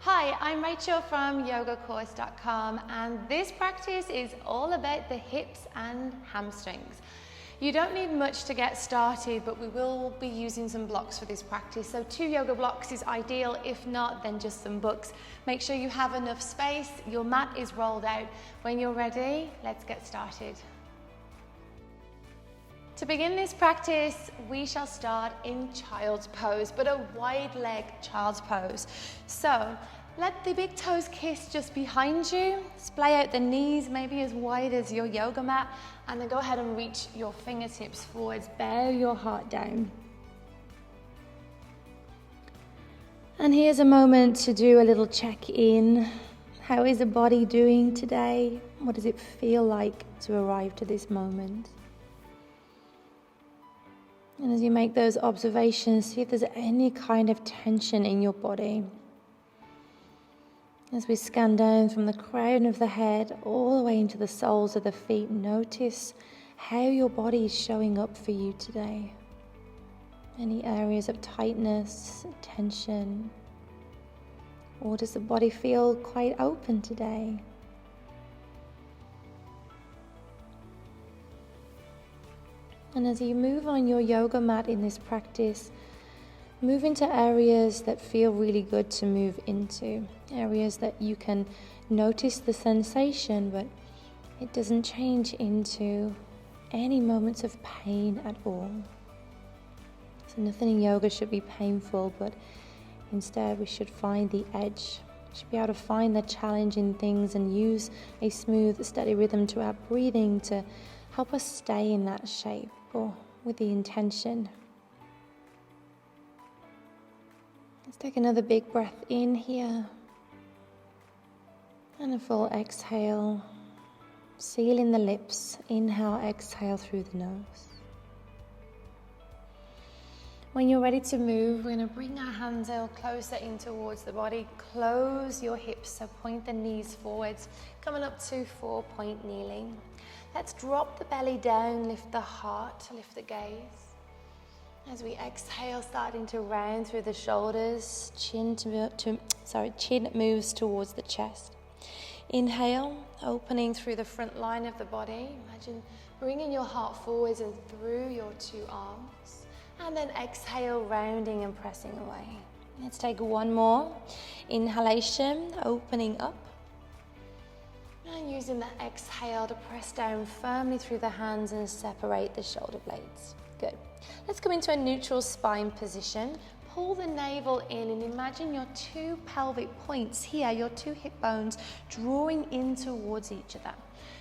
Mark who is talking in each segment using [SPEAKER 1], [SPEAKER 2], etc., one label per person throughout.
[SPEAKER 1] Hi, I'm Rachel from yogacourse.com, and this practice is all about the hips and hamstrings. You don't need much to get started, but we will be using some blocks for this practice. So 2 yoga blocks is ideal. If not, then just some books. Make sure you have enough space. Your mat is rolled out. When you're ready, let's get started. To begin this practice, we shall start in child's pose, but a wide leg child's pose. So let the big toes kiss just behind you. Splay out the knees, maybe as wide as your yoga mat, and then go ahead and reach your fingertips forwards. Bow your heart down. And here's a moment to do a little check-in. How is the body doing today? What does it feel like to arrive to this moment? And as you make those observations, see if there's any kind of tension in your body. As we scan down from the crown of the head all the way into the soles of the feet, notice how your body is showing up for you today. Any areas of tightness, tension, or does the body feel quite open today? And as you move on your yoga mat in this practice, move into areas that feel really good to move into. Areas that you can notice the sensation, but it doesn't change into any moments of pain at all. So nothing in yoga should be painful, but instead we should find the edge. We should be able to find the challenge in things and use a smooth, steady rhythm to our breathing to help us stay in that shape or with the intention. Let's take another big breath in here and a full exhale. Seal in the lips. Inhale, exhale through the nose. When you're ready to move, we're going to bring our hands a little closer in towards the body. Close your hips, so point the knees forwards. Coming up to 4-point kneeling. Let's drop the belly down, lift the heart, lift the gaze. As we exhale, starting to round through the shoulders, chin moves towards the chest. Inhale, opening through the front line of the body. Imagine bringing your heart forwards and through your 2 arms. And then exhale, rounding and pressing away. Let's take one more. Inhalation, opening up. And using the exhale to press down firmly through the hands and separate the shoulder blades. Good. Let's come into a neutral spine position. Pull the navel in and imagine your 2 pelvic points here, your 2 hip bones drawing in towards each other.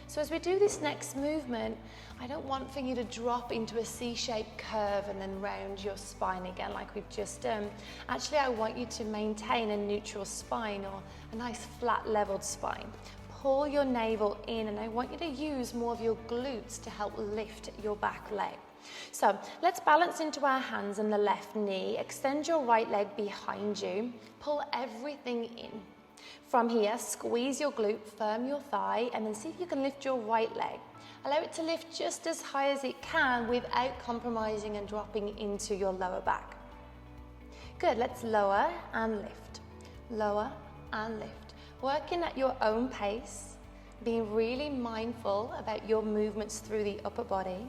[SPEAKER 1] So as we do this next movement, I don't want for you to drop into a C-shaped curve and then round your spine again like we've just done. Actually, I want you to maintain a neutral spine or a nice flat leveled spine. Pull your navel in, and I want you to use more of your glutes to help lift your back leg. So let's balance into our hands on the left knee. Extend your right leg behind you. Pull everything in. From here, squeeze your glute, firm your thigh, and then see if you can lift your right leg. Allow it to lift just as high as it can without compromising and dropping into your lower back. Good, let's lower and lift. Lower and lift. Working at your own pace, being really mindful about your movements through the upper body.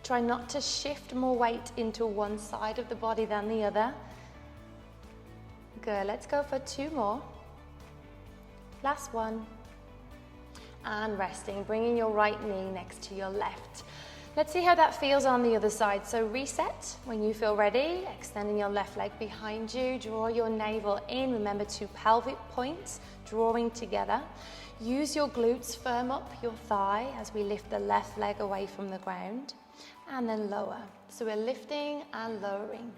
[SPEAKER 1] Try not to shift more weight into one side of the body than the other. Good, let's go for 2 more. Last one. And resting, bringing your right knee next to your left. Let's see how that feels on the other side. So reset when you feel ready, extending your left leg behind you, draw your navel in, remember 2 pelvic points, drawing together. Use your glutes, firm up your thigh as we lift the left leg away from the ground, and then lower. So we're lifting and lowering.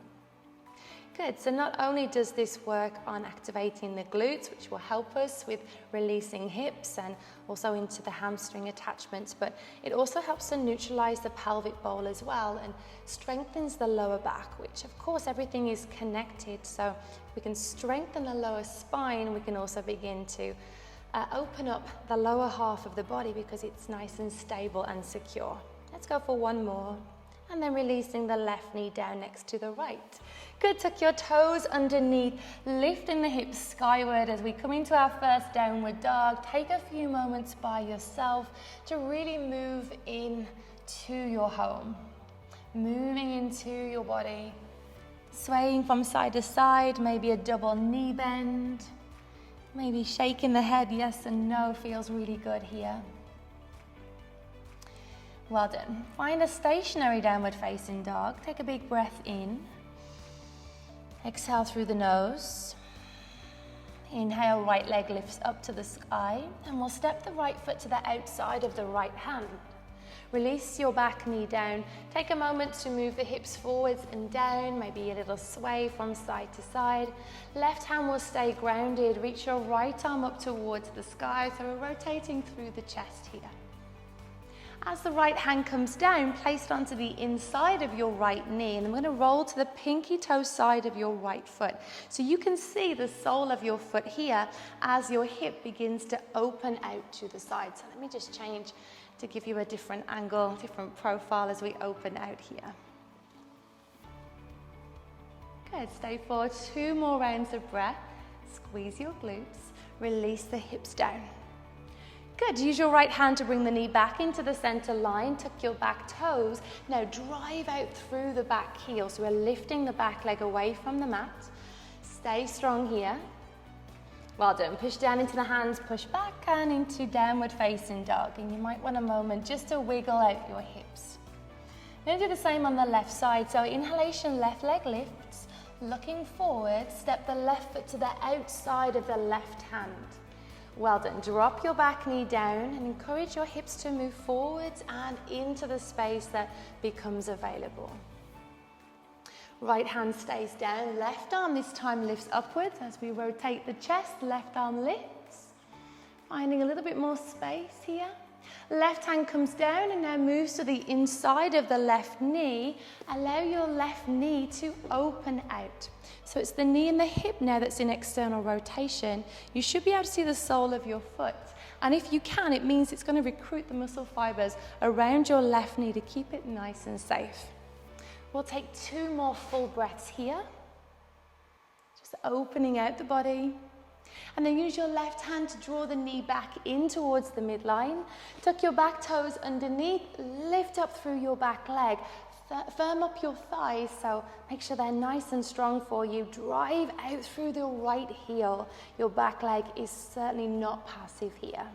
[SPEAKER 1] Good, so not only does this work on activating the glutes, which will help us with releasing hips and also into the hamstring attachments, but it also helps to neutralize the pelvic bowl as well and strengthens the lower back, which of course everything is connected. So we can strengthen the lower spine, we can also begin to open up the lower half of the body because it's nice and stable and secure. Let's go for 1 more. And then releasing the left knee down next to the right. Good, tuck your toes underneath, lifting the hips skyward as we come into our first downward dog. Take a few moments by yourself to really move in to your home. Moving into your body, swaying from side to side, maybe a double knee bend, maybe shaking the head yes and no feels really good here. Well done. Find a stationary downward facing dog. Take a big breath in. Exhale through the nose. Inhale, right leg lifts up to the sky, and we'll step the right foot to the outside of the right hand. Release your back knee down. Take a moment to move the hips forwards and down, maybe a little sway from side to side. Left hand will stay grounded. Reach your right arm up towards the sky, so we're rotating through the chest here. As the right hand comes down, place it onto the inside of your right knee, and I'm going to roll to the pinky toe side of your right foot. So you can see the sole of your foot here as your hip begins to open out to the side. So let me just change to give you a different angle, different profile as we open out here. Good, stay for 2 more rounds of breath. Squeeze your glutes, release the hips down. Good, use your right hand to bring the knee back into the center line, tuck your back toes. Now drive out through the back heel, so we're lifting the back leg away from the mat. Stay strong here. Well done, push down into the hands, push back and into downward facing dog. And you might want a moment just to wiggle out your hips. We're going to do the same on the left side. So inhalation, left leg lifts, looking forward, step the left foot to the outside of the left hand. Well done. Drop your back knee down and encourage your hips to move forwards and into the space that becomes available. Right hand stays down, left arm this time lifts upwards as we rotate the chest, left arm lifts. Finding a little bit more space here. Left hand comes down and now moves to the inside of the left knee. Allow your left knee to open out. So it's the knee and the hip now that's in external rotation. You should be able to see the sole of your foot. And if you can, it means it's going to recruit the muscle fibers around your left knee to keep it nice and safe. We'll take 2 more full breaths here. Just opening out the body. And then use your left hand to draw the knee back in towards the midline. Tuck your back toes underneath, lift up through your back leg. Firm up your thighs, so make sure they're nice and strong for you. Drive out through the right heel. Your back leg is certainly not passive here.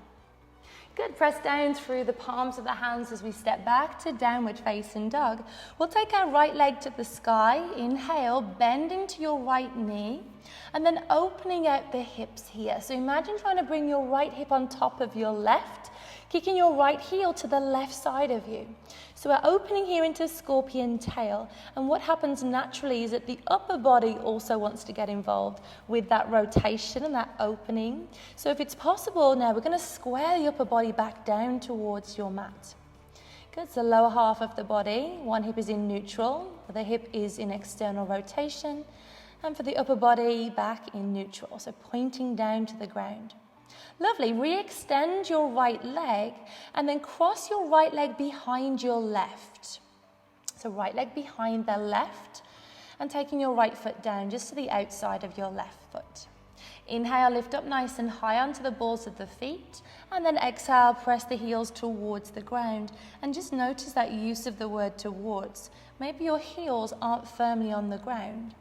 [SPEAKER 1] Good, press down through the palms of the hands as we step back to downward facing dog. We'll take our right leg to the sky. Inhale, bending to your right knee, and then opening out the hips here. So imagine trying to bring your right hip on top of your left, kicking your right heel to the left side of you. So we're opening here into scorpion tail, and what happens naturally is that the upper body also wants to get involved with that rotation and that opening. So if it's possible now, we're going to square the upper body back down towards your mat. Good, so lower half of the body, one hip is in neutral, the other hip is in external rotation, and for the upper body, back in neutral, so pointing down to the ground. Lovely, re-extend your right leg and then cross your right leg behind your left. So right leg behind the left and taking your right foot down just to the outside of your left foot. Inhale, lift up nice and high onto the balls of the feet, and then exhale, press the heels towards the ground. And just notice that use of the word towards. Maybe your heels aren't firmly on the ground.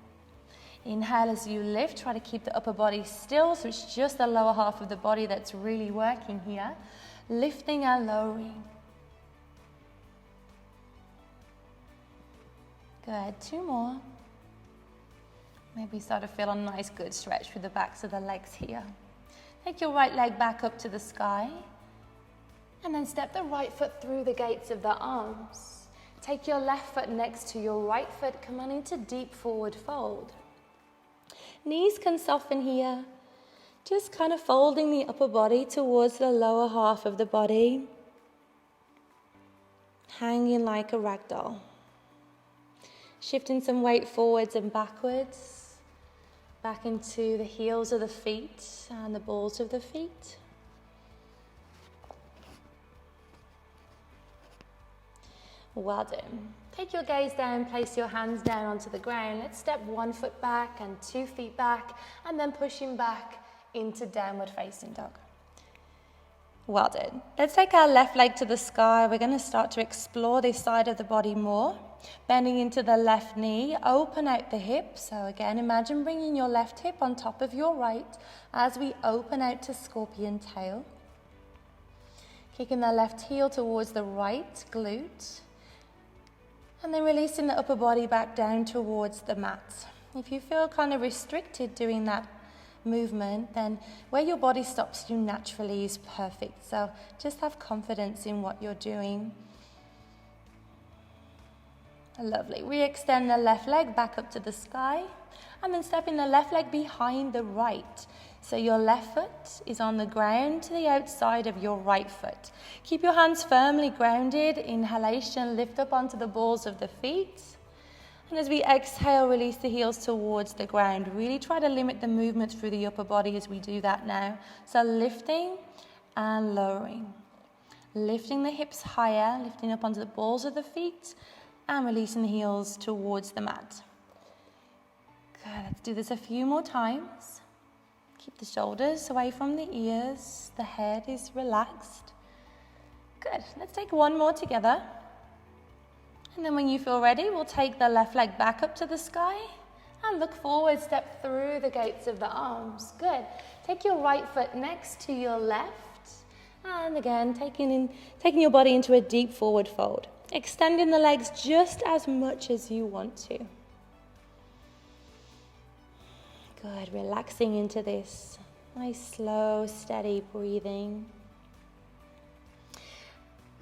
[SPEAKER 1] Inhale as you lift, try to keep the upper body still, so it's just the lower half of the body that's really working here. Lifting and lowering. Good, 2 more. Maybe start to feel a nice good stretch through the backs of the legs here. Take your right leg back up to the sky, and then step the right foot through the gates of the arms. Take your left foot next to your right foot, come on into deep forward fold. Knees can soften here, just kind of folding the upper body towards the lower half of the body, hanging like a rag doll. Shifting some weight forwards and backwards, back into the heels of the feet and the balls of the feet. Well done. Take your gaze down, place your hands down onto the ground. Let's step 1 foot back and 2 feet back, and then pushing back into downward facing dog. Well done. Let's take our left leg to the sky. We're going to start to explore this side of the body more. Bending into the left knee, open out the hip. So again, imagine bringing your left hip on top of your right as we open out to scorpion tail. Kicking the left heel towards the right glute. And then releasing the upper body back down towards the mat. If you feel kind of restricted doing that movement, then where your body stops you naturally is perfect. So just have confidence in what you're doing. Lovely. Re-extend the left leg back up to the sky, and then stepping the left leg behind the right. So your left foot is on the ground to the outside of your right foot. Keep your hands firmly grounded. Inhalation, lift up onto the balls of the feet. And as we exhale, release the heels towards the ground. Really try to limit the movement through the upper body as we do that now. So lifting and lowering. Lifting the hips higher, lifting up onto the balls of the feet, and releasing the heels towards the mat. Good, let's do this a few more times. Keep the shoulders away from the ears. The head is relaxed. Good, let's take one more together. And then when you feel ready, we'll take the left leg back up to the sky and look forward, step through the gates of the arms. Good. Take your right foot next to your left. And again, taking your body into a deep forward fold. Extending the legs just as much as you want to. Good, relaxing into this. Nice, slow, steady breathing.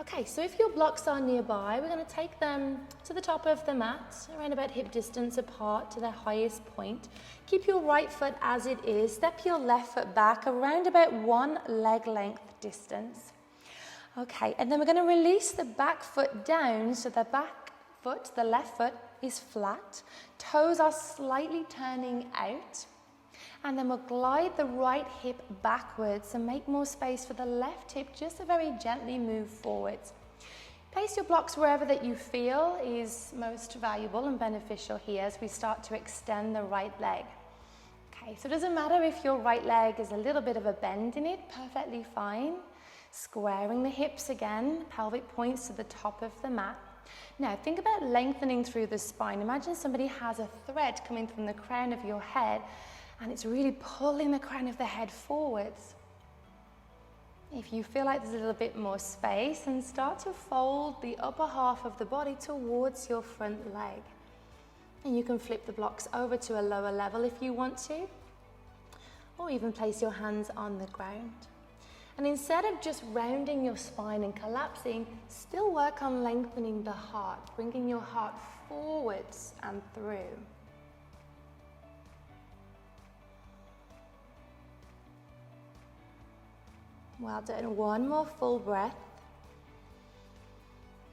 [SPEAKER 1] Okay, so if your blocks are nearby, we're going to take them to the top of the mat, around about hip distance apart to their highest point. Keep your right foot as it is. Step your left foot back around about 1 leg length distance. Okay, and then we're going to release the back foot down so the back foot, the left foot, is flat. Toes are slightly turning out. And then we'll glide the right hip backwards and make more space for the left hip just to very gently move forwards. Place your blocks wherever that you feel is most valuable and beneficial here as we start to extend the right leg. Okay, so it doesn't matter if your right leg is a little bit of a bend in it, perfectly fine. Squaring the hips again, pelvic points to the top of the mat. Now think about lengthening through the spine. Imagine somebody has a thread coming from the crown of your head and it's really pulling the crown of the head forwards. If you feel like there's a little bit more space, then start to fold the upper half of the body towards your front leg. And you can flip the blocks over to a lower level if you want to, or even place your hands on the ground. And instead of just rounding your spine and collapsing, still work on lengthening the heart, bringing your heart forwards and through. Well done. One more full breath.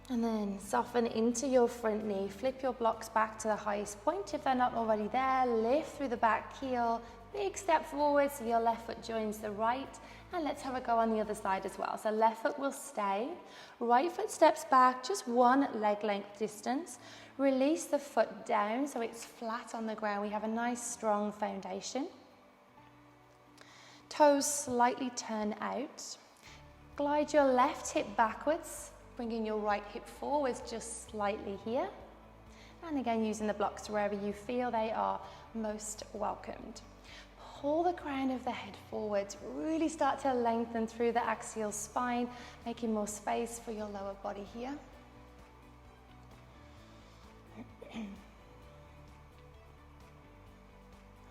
[SPEAKER 1] And then soften into your front knee. Flip your blocks back to the highest point if they're not already there. Lift through the back heel. Big step forward so your left foot joins the right. And let's have a go on the other side as well. So left foot will stay. Right foot steps back just 1 leg length distance. Release the foot down so it's flat on the ground. We have a nice strong foundation. Toes slightly turn out. Glide your left hip backwards, bringing your right hip forwards just slightly here. And again, using the blocks wherever you feel they are most welcomed. Pull the crown of the head forwards. Really start to lengthen through the axial spine, making more space for your lower body here.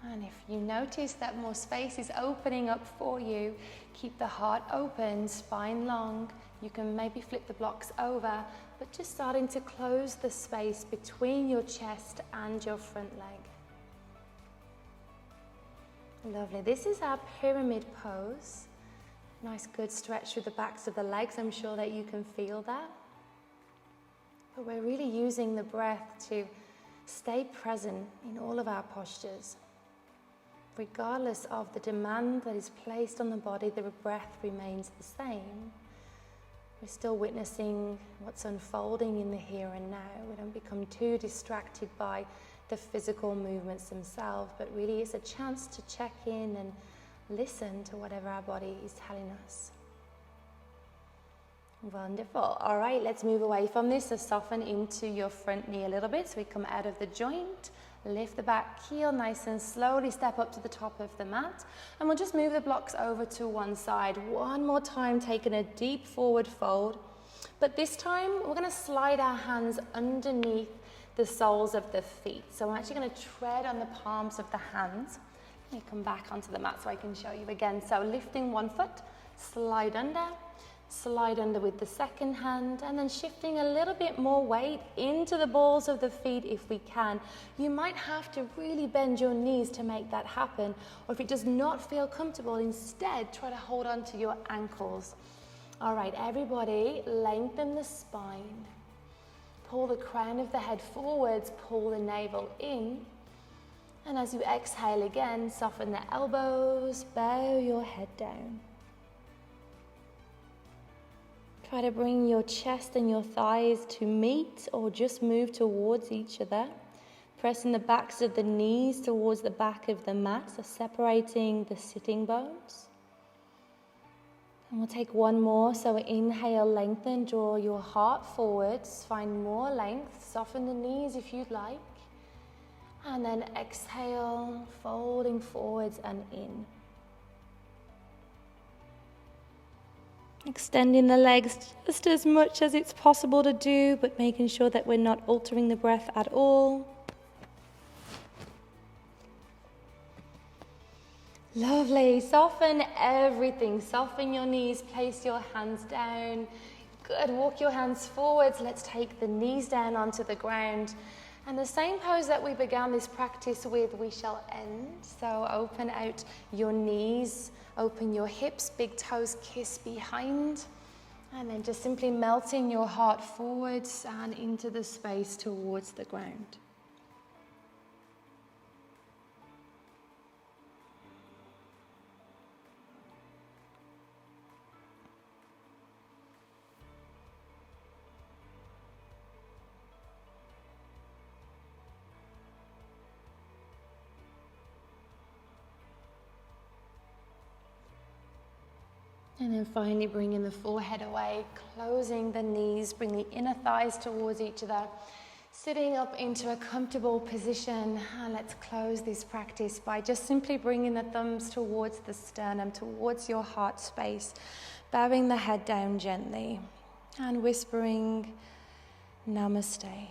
[SPEAKER 1] And if you notice that more space is opening up for you, keep the heart open, spine long. You can maybe flip the blocks over, but just starting to close the space between your chest and your front leg. Lovely. This is our pyramid pose. Nice good stretch through the backs of the legs. I'm sure that you can feel that. But we're really using the breath to stay present in all of our postures. Regardless of the demand that is placed on the body, the breath remains the same. We're still witnessing what's unfolding in the here and now. We don't become too distracted by the physical movements themselves, but really it's a chance to check in and listen to whatever our body is telling us. Wonderful. All right, let's move away from this. So soften into your front knee a little bit. So we come out of the joint, lift the back heel nice and slowly, step up to the top of the mat. And we'll just move the blocks over to one side. One more time, taking a deep forward fold. But this time, we're going to slide our hands underneath the soles of the feet. So I'm actually going to tread on the palms of the hands. Let me come back onto the mat so I can show you again. So lifting one foot, slide under with the second hand, and then shifting a little bit more weight into the balls of the feet if we can. You might have to really bend your knees to make that happen, or if it does not feel comfortable, instead try to hold on to your ankles. All right, everybody, lengthen the spine. Pull the crown of the head forwards, pull the navel in. And as you exhale again, soften the elbows, bow your head down. Try to bring your chest and your thighs to meet or just move towards each other. Pressing the backs of the knees towards the back of the mat, so separating the sitting bones. And we'll take one more. So inhale, lengthen, draw your heart forwards, find more length, soften the knees if you'd like. And then exhale, folding forwards and in. Extending the legs just as much as it's possible to do, but making sure that we're not altering the breath at all. Lovely. Soften everything. Soften your knees. Place your hands down. Good. Walk your hands forwards. Let's take the knees down onto the ground. And the same pose that we began this practice with, we shall end. So open out your knees, open your hips, big toes kiss behind. And then just simply melting your heart forwards and into the space towards the ground. And then finally bringing the forehead away, closing the knees, bring the inner thighs towards each other, sitting up into a comfortable position. And let's close this practice by just simply bringing the thumbs towards the sternum, towards your heart space, bowing the head down gently and whispering Namaste.